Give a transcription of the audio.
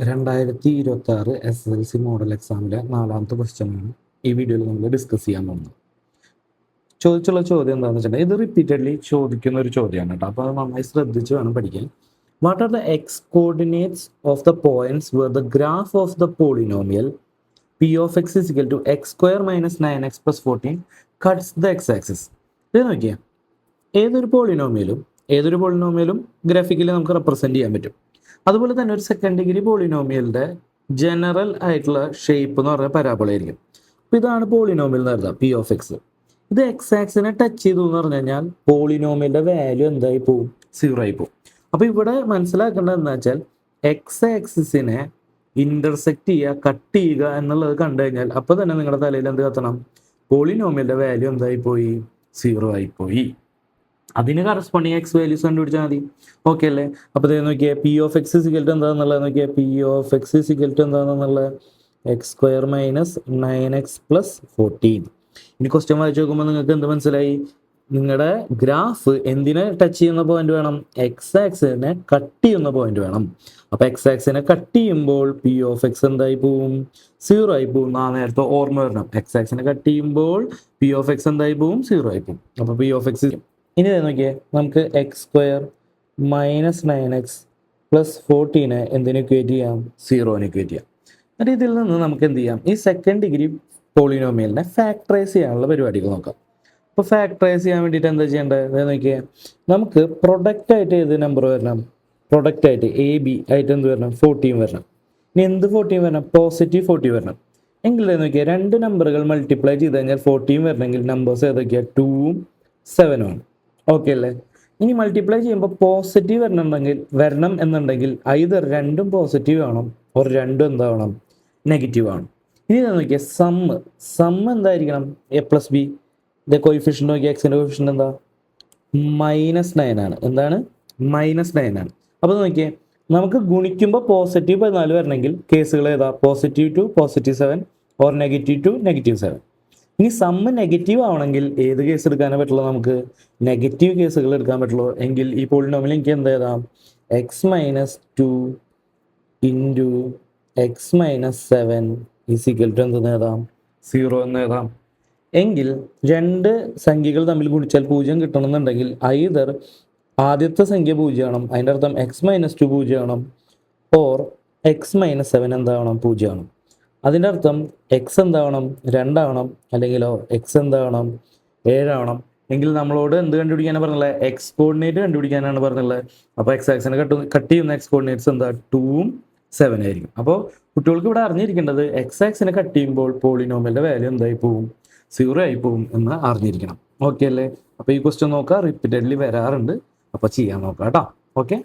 2026 SSLC model എക്സാമിലെ 4ാമത്തെ ക്വസ്റ്റ്യനാണ് ഈ വീഡിയോയിൽ നമ്മൾ ഡിസ്കസ് ചെയ്യാൻ പോകുന്നത്. ചോദിച്ചുള്ള ചോദ്യം എന്താണെന്ന് വെച്ചിട്ടുണ്ടെങ്കിൽ ഇത് റിപ്പീറ്റഡ്ലി ചോദിക്കുന്ന ഒരു ചോദ്യമാണ് കേട്ടോ. അപ്പോൾ അത് നന്നായി ശ്രദ്ധിച്ച് വേണം പഠിക്കാൻ. What are the X coordinates of the points where the graph of the polynomial P of X is equal to X square minus 9x + 14 cuts the X axis? ഇത് നോക്കിയാൽ ഏതൊരു പോളിനോമിയലും ഗ്രാഫിക്കലി നമുക്ക് റെപ്രസെൻറ്റ് ചെയ്യാൻ പറ്റും. അതുപോലെ തന്നെ ഒരു സെക്കൻഡ് ഡിഗ്രി പോളിനോമിയലിൻ്റെ ജനറൽ ആയിട്ടുള്ള ഷേപ്പ് എന്ന് പറഞ്ഞാൽ പരാബോളയായിരിക്കും. അപ്പോൾ ഇതാണ് പോളിനോമിയൽ എന്ന് പറയുന്നത് പി ഓഫ് എക്സ്. ഇത് എക്സ് ആക്സിനെ ടച്ച് ചെയ്തു എന്ന് പറഞ്ഞു കഴിഞ്ഞാൽ പോളിനോമിയലിൻ്റെ വാല്യൂ എന്തായി പോവും? 0 ആയി പോവും. അപ്പോൾ ഇവിടെ മനസ്സിലാക്കേണ്ടത് എന്താ വെച്ചാൽ എക്സ് ആക്സിസിനെ ഇന്റർസെക്ട് ചെയ്യുക, കട്ട് ചെയ്യുക എന്നുള്ളത് കണ്ടു കഴിഞ്ഞാൽ അപ്പോൾ തന്നെ നിങ്ങളുടെ തലയിൽ എന്ത് കത്തണം? പോളിനോമിയലിൻ്റെ വാല്യൂ എന്തായി പോയി? 0 ആയി പോയി. അതിന് കറസ്പോണ്ടിങ് എക്സ് വാല്യൂസ് കണ്ടുപിടിച്ചാൽ മതി. ഓക്കെ അല്ലേ? അപ്പോൾ ഇത് നോക്കിയാൽ P of X is equal to എന്താണെന്നുള്ളത് നോക്കിയാൽ P of X is equal to എന്താണെന്നുള്ളത് എക്സ് സ്ക്വയർ മൈനസ് 9x + 14. ഇനി ക്വസ്റ്റ്യൻ വായിച്ച് നോക്കുമ്പോൾ നിങ്ങൾക്ക് എന്ത് മനസ്സിലായി? നിങ്ങളുടെ ഗ്രാഫ് എന്തിനെ ടച്ച് ചെയ്യുന്ന പോയിന്റ് വേണം? എക്സ് ആക്സിനെ കട്ട് ചെയ്യുന്ന പോയിന്റ് വേണം. അപ്പോൾ എക്സ് ആക്സിനെ കട്ട് ചെയ്യുമ്പോൾ പി ഓഫ് എക്സ് എന്തായി പോവും? 0 ആയി പോവും. നേരത്തെ ഓർമ്മ വരണം. എക്സ് ആക്സിനെ കട്ട് ചെയ്യുമ്പോൾ പി ഓഫ് എക്സ് എന്തായി പോവും? 0 ആയി പോവും. അപ്പോൾ പി ഓഫ് എക്സ് ഇനി നോക്കിയേ, നമുക്ക് എക്സ് സ്ക്വയർ മൈനസ് 9x + 14 എന്തിനു ഇക്വേറ്റ് ചെയ്യാം? 0ന് ഇക്വേറ്റ് ചെയ്യാം. എന്നിട്ട് ഇതിൽ നിന്ന് നമുക്ക് എന്ത് ചെയ്യാം? ഈ സെക്കൻഡ് ഡിഗ്രി പോളിനോമിയലിനെ ഫാക്ടറൈസ് ചെയ്യാനുള്ള പരിപാടികൾ നോക്കാം. അപ്പോൾ ഫാക്ടറൈസ് ചെയ്യാൻ വേണ്ടിയിട്ട് എന്താ ചെയ്യേണ്ടത്? നോക്കിയേ, നമുക്ക് പ്രൊഡക്റ്റ് ആയിട്ട് ഏത് നമ്പർ വരണം? പ്രൊഡക്റ്റ് ആയിട്ട് AB ആയിട്ട് എന്ത് വരണം? 14 വരണം. ഇനി എന്ത് 14 വരണം? പോസിറ്റീവ് 14 വരണം. എങ്കിൽ നോക്കിയാൽ രണ്ട് നമ്പറുകൾ മൾട്ടിപ്ലൈ ചെയ്ത് കഴിഞ്ഞാൽ 14 വരണമെങ്കിൽ നമ്പേഴ്സ് ഏതൊക്കെയാണ്? 2ഉം 7ഉം ആണ്. ഓക്കെ അല്ലേ? ഇനി മൾട്ടിപ്ലൈ ചെയ്യുമ്പോൾ പോസിറ്റീവ് വരണം എന്നുണ്ടെങ്കിൽ ഐദർ രണ്ടും പോസിറ്റീവ് ആവണം, ഒരു രണ്ടും എന്താവണം? നെഗറ്റീവ് ആണ്. ഇനി നോക്കിയാൽ സമ്മ് എന്തായിരിക്കണം? A + B. ഇത് കോയിഫിഷ്യൻ്റ് നോക്കിയാൽ എക്സിൻ്റെ കോയിഫിഷ്യൻ്റ് എന്താ? -9 ആണ്. എന്താണ്? -9 ആണ്. അപ്പോൾ നോക്കിയേ, നമുക്ക് ഗുണിക്കുമ്പോൾ പോസിറ്റീവ് 14 വരണമെങ്കിൽ കേസുകൾ ഏതാ? +2 +7 ഓർ -2 -7. ഇനി സമ്മ് നെഗറ്റീവ് ആവണമെങ്കിൽ ഏത് കേസ് എടുക്കാനേ പറ്റുള്ളൂ? നമുക്ക് നെഗറ്റീവ് കേസുകൾ എടുക്കാൻ പറ്റുള്ളൂ. എങ്കിൽ ഈ പോളിനോമിയൽ എനിക്ക് എന്ത് എഴുതാം? x - 2 × x - 7 = എന്തെന്ന് എഴുതാം? 0 എന്ന് എഴുതാം. എങ്കിൽ രണ്ട് സംഖ്യകൾ തമ്മിൽ ഗുണിച്ചാൽ 0 കിട്ടണമെന്നുണ്ടെങ്കിൽ ഐദർ ആദ്യത്തെ സംഖ്യ 0 ആവണം, അതിൻ്റെ അർത്ഥം x - 2 0 ആവണം, ഓർ x - 7 എന്താവണം? 0 ആവണം. അതിൻ്റെ അർത്ഥം എക്സ് എന്താവണം? 2 ആവണം, അല്ലെങ്കിലോ എക്സ് എന്താവണം? 7 ആവണം. എങ്കിൽ നമ്മളോട് എന്ത് കണ്ടുപിടിക്കാനാണ് പറഞ്ഞുള്ളത്? X coordinate കണ്ടുപിടിക്കാനാണ് പറഞ്ഞുള്ളത്. അപ്പോൾ എക്സ് ആക്സിനെ കട്ട് ചെയ്യുന്ന എക്സ് കോർഡിനേറ്റ്സ് എന്താ? 2ഉം 7 ആയിരിക്കും. അപ്പോൾ കുട്ടികൾക്ക് ഇവിടെ അറിഞ്ഞിരിക്കേണ്ടത് എക്സ് ആക്സിനെ കട്ട് ചെയ്യുമ്പോൾ പോളിനോമിയലിൻ്റെ വാല്യൂ എന്തായി പോവും? 0 ആയി പോവും എന്ന് അറിഞ്ഞിരിക്കണം. ഓക്കെ അല്ലേ? അപ്പോൾ ഈ ക്വസ്റ്റ്യൻ നോക്കുക, റിപ്പീറ്റഡ്ലി വരാറുണ്ട്. അപ്പോൾ ചെയ്യാൻ നോക്കാം കേട്ടോ. ഓക്കെ.